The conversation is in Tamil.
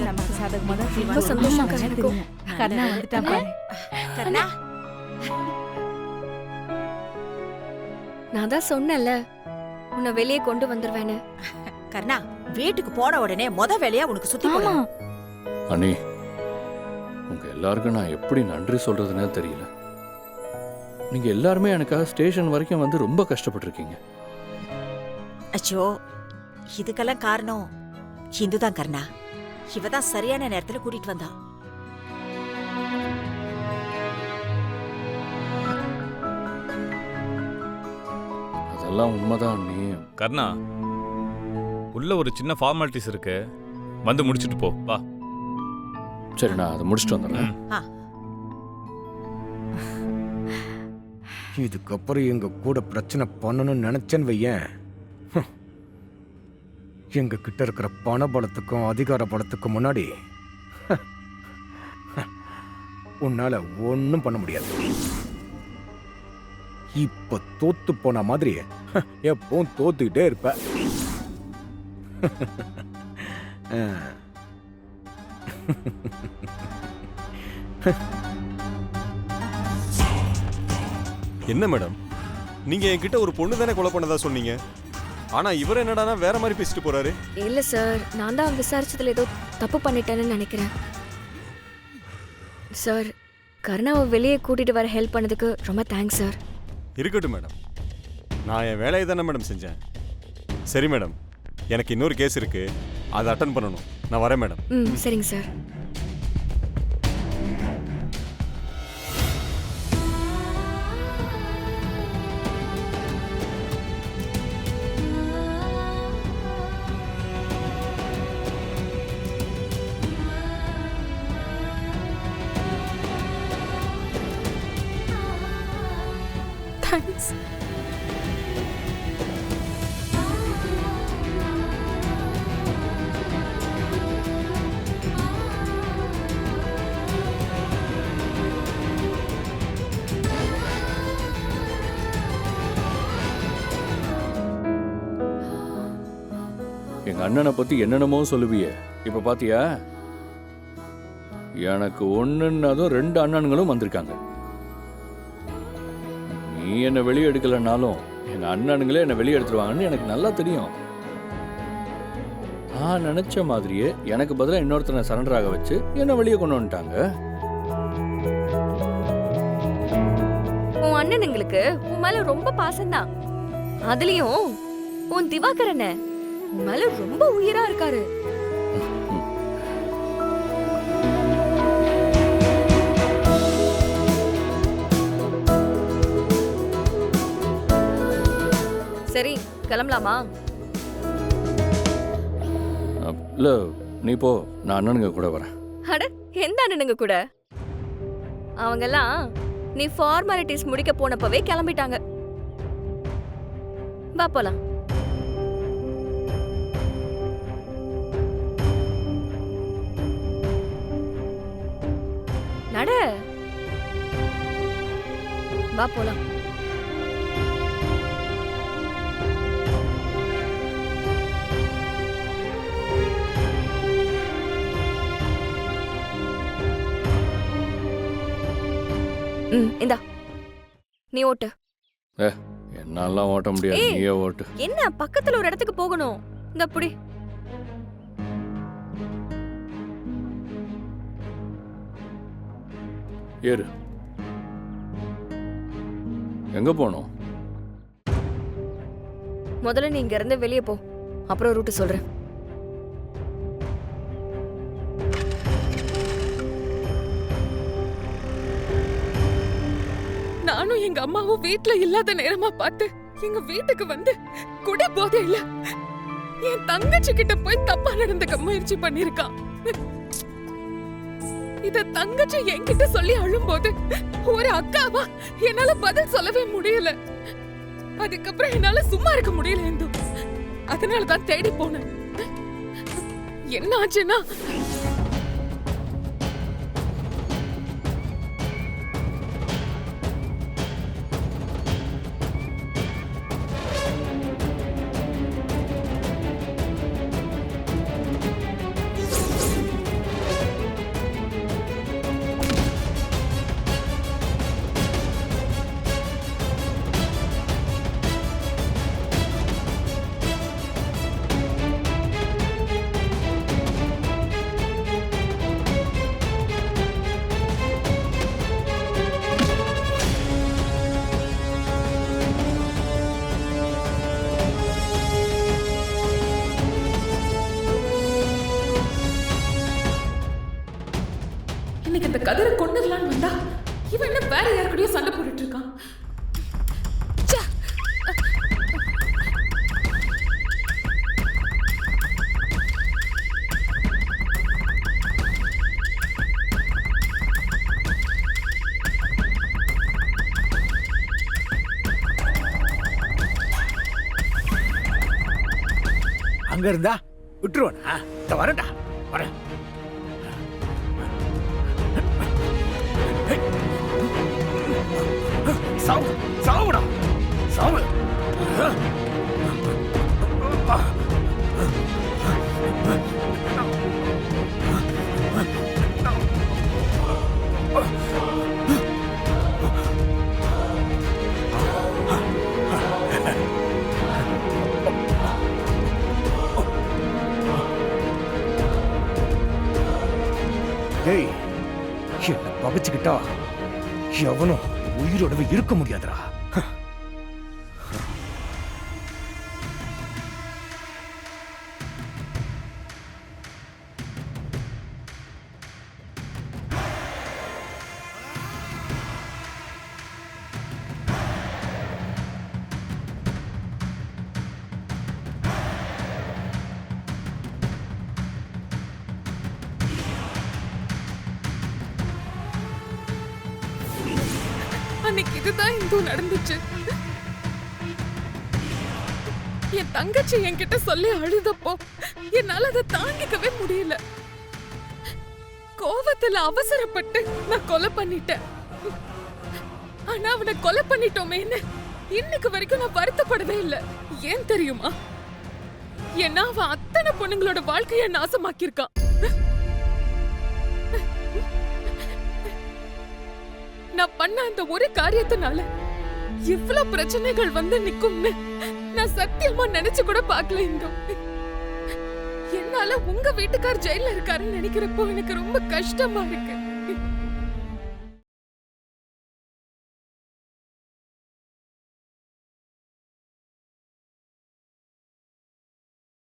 நமக்கு சாதகமா தான் ரொம்ப சந்தோஷம் எனக்கும். கர்ணா வந்துட்டா பாரு. கர்ணா நான் தான் சொன்னேன்ல உன்னை வெளியே கொண்டு வந்துருவேன்னு. கர்ணா வீட்டுக்கு போன உடனே வேலையா உனக்கு சுத்தி ஆமா போடணும். அண்ணி, உங்க எல்லாருக்கும் நான் எப்படி நன்றி சொல்றதுன்னே தெரியல. நீங்க எல்லாருமே எனக்காக ஸ்டேஷன் வரைக்கும் வந்து ரொம்ப கஷ்டப்பட்டிருக்கீங்க. அச்சோ இதுக்கெல்லாம் காரணம் இந்துதான் கர்ணா. இவதான் சரியான நேரத்துல கூட்டிட்டு வந்தா. அதெல்லாம் உண்மைதான் அண்ணி. கர்ணா, உள்ள ஒரு சின்ன ஃபார்மாலிட்டிஸ் இருக்கு, வந்து முடிச்சிட்டு போ வா. சரி, நான் அதை முடிச்சுட்டு வந்துடுறேன். இதுக்கப்புறம் எங்க கூட பிரச்சனை பண்ணணும்னு நினைச்சேன்னு வையேன், எங்க கிட்ட இருக்கிற பண பலத்துக்கும் அதிகார பலத்துக்கும் முன்னாடி உன்னால ஒன்னும் பண்ண முடியாது. இப்ப தோத்து போன மாதிரி எப்பவும் தோத்துக்கிட்டே இருப்ப. என்ன மேடம், நீங்க என்கிட்ட ஒரு பொண்ணு தானே கொலை பண்ணதா சொன்னீங்க. ஆனா இவர் என்னடானா வேற மாதிரி பேசிட்டு போறாரு. இல்ல சார், நான் தான் விசாரிச்சதுல ஏதோ தப்பு பண்ணிட்டேன்னு நினைக்கிறேன் சார். கருணாவை வெளியே கூட்டிட்டு வர ஹெல்ப் பண்ணதுக்கு ரொம்ப தேங்க்ஸ் சார். இருக்கட்டும் மேடம், நான் என் வேலையை தானே மேடம் செஞ்சேன். சரி மேடம், எனக்கு இன்னொரு கேஸ் இருக்கு, அதை அட்டன் பண்ணணும். நான் வரேன் மேடம். சரிங்க சார். தேங்க்ஸ். எங்க அண்ணனை பத்தி என்னென்னமோ சொல்லுவிய, இப்ப பாத்தியா? எனக்கு ஒண்ணுன்னதும் 2 அண்ணன்களும் வந்திருக்காங்க. நீ என்ன வெளியே எடுக்கலனாலும் எங்க அண்ணனுங்களே என்ன வெளியே எடுத்துருவாங்கன்னு எனக்கு நல்லா தெரியும். நான் நினைச்ச மாதிரியே எனக்கு பதிலாக இன்னொருத்தனை சரண்டர் ஆக வச்சு என்ன வெளியே கொண்டு வந்துட்டாங்க. உன் அண்ணனுங்களுக்கு உன் மேல ரொம்ப பாசம்தான். அதுலயும் உன் திவாகரன் உன் மேல ரொம்ப உயிரா இருக்காரு. சரி, கிளம்பலாமா? இல்ல, நீ போ, நான் அண்ணனுங்க கூட வரேன். அட, எந்த அண்ணனுங்க கூட? அவங்கெல்லாம் நீ ஃபார்மாலிட்டிஸ் முடிக்க போனப்பவே கிளம்பிட்டாங்க. வா போலாம். நட, வா போலாம். இந்தா, நீ ஓட்டு. என்னாலாம் ஓட்ட முடியாது, நீயே ஓட்டு. என்ன, பக்கத்துல ஒரு இடத்துக்கு போகணும். இந்த புடி. ஏறு. எங்க போனோம்? முதல்ல நீ இங்க இருந்து வெளியே போ, அப்புறம் ரூட் சொல்றேன். நானும் எங்க அம்மாவும் வீட்ல இல்லாத நேரமா பார்த்து எங்க வீட்டுக்கு வந்து குடி போதையில என் தங்கச்சி கிட்ட போய் தப்பா நடந்துக்க முயற்சி பண்ணிருக்கான். இத தங்கச்சி என்கிட்ட சொல்லி அழும்போது ஒரு அக்காவா என்னால பதில் சொல்லவே முடியல. அதுக்கப்புறம் என்னால சும்மா இருக்க முடியல இந்து. அதனாலதான் தேடி போனேன். என்ன ஆச்சுன்னா, அந்த கதிரை கொண்டுடலான்னு வந்தா இவன் என்ன வேற யாருக்கூடயும் சண்டை போட்டுட்டு இருக்கான். ச்சே. அங்க இருந்தா விட்டுருவனா? இந்த வரேன்டா, வரேன். சாவு, சாவுடா, சாவு. டேய், என்ன பகச்சுக்கிட்டா எவனும் உயிரோடவே இருக்க முடியாதுடா. அன்னைக்கு இதுதான் இந்து நடந்துச்சு. என் தங்கச்சி என்கிட்ட சொல்லி அழுதப்போ என்னால அதை தாங்கிக்கவே முடியல. கோவத்துல அவசரப்பட்டு நான் கொலை பண்ணிட்டேன். ஆனா அவனை கொலை பண்ணிட்டோமேன்னு இன்னைக்கு வரைக்கும் நான் வருத்தப்படவே இல்லை. ஏன் தெரியுமா? ஏன்னா அவன் அத்தனை பொண்ணுங்களோட வாழ்க்கைய நாசமாக்கியிருக்கான். நான் பண்ண அந்த ஒரு காரியத்தினால இவ்வளவு பிரச்சனைகள் வந்து நிக்கும்னு நான் சத்தியமா நினைச்சு கூட பார்க்கல. இந்தோ என்னால உங்க வீட்டுக்கார் ஜெயில இருக்காருன்னு நினைக்கிறப்போ எனக்கு ரொம்ப கஷ்டமா இருக்கு.